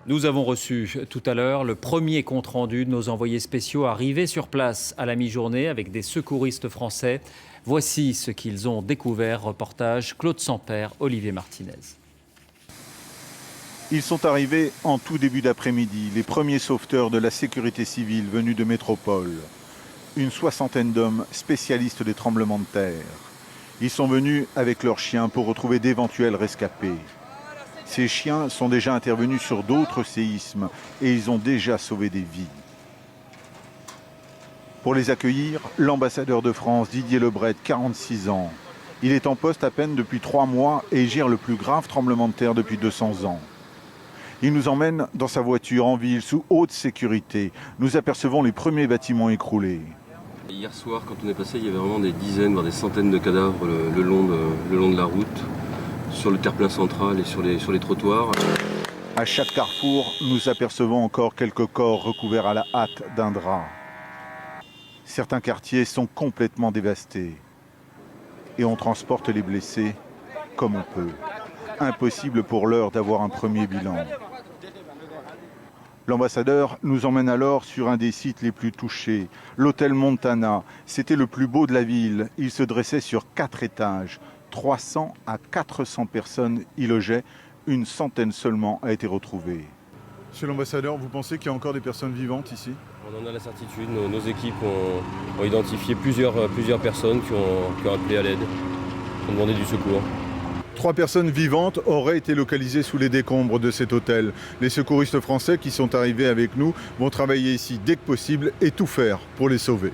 Nous avons reçu tout à l'heure le premier compte-rendu de nos envoyés spéciaux arrivés sur place à la mi-journée avec des secouristes français. Voici ce qu'ils ont découvert. Reportage Claude Sampère, Olivier Martinez. Ils sont arrivés en tout début d'après-midi, les premiers sauveteurs de la sécurité civile venus de métropole. Une soixantaine d'hommes spécialistes des tremblements de terre. Ils sont venus avec leurs chiens pour retrouver d'éventuels rescapés. Ces chiens sont déjà intervenus sur d'autres séismes et ils ont déjà sauvé des vies. Pour les accueillir, l'ambassadeur de France, Didier Lebret, 46 ans. Il est en poste à peine depuis 3 mois et gère le plus grave tremblement de terre depuis 200 ans. Il nous emmène dans sa voiture en ville sous haute sécurité. Nous apercevons les premiers bâtiments écroulés. Hier soir, quand on est passé, il y avait vraiment des dizaines, voire des centaines de cadavres le long de la route, sur le terre-plein central et sur les trottoirs. À chaque carrefour, nous apercevons encore quelques corps recouverts à la hâte d'un drap. Certains quartiers sont complètement dévastés. Et on transporte les blessés comme on peut. Impossible pour l'heure d'avoir un premier bilan. L'ambassadeur nous emmène alors sur un des sites les plus touchés, l'hôtel Montana. C'était le plus beau de la ville. Il se dressait sur 4 étages. 300 à 400 personnes y logeaient. Une centaine seulement a été retrouvée. Monsieur l'ambassadeur, vous pensez qu'il y a encore des personnes vivantes ici? On en a la certitude. Nos équipes ont identifié plusieurs personnes qui ont appelé à l'aide, qui ont demandé du secours. 3 personnes vivantes auraient été localisées sous les décombres de cet hôtel. Les secouristes français qui sont arrivés avec nous vont travailler ici dès que possible et tout faire pour les sauver.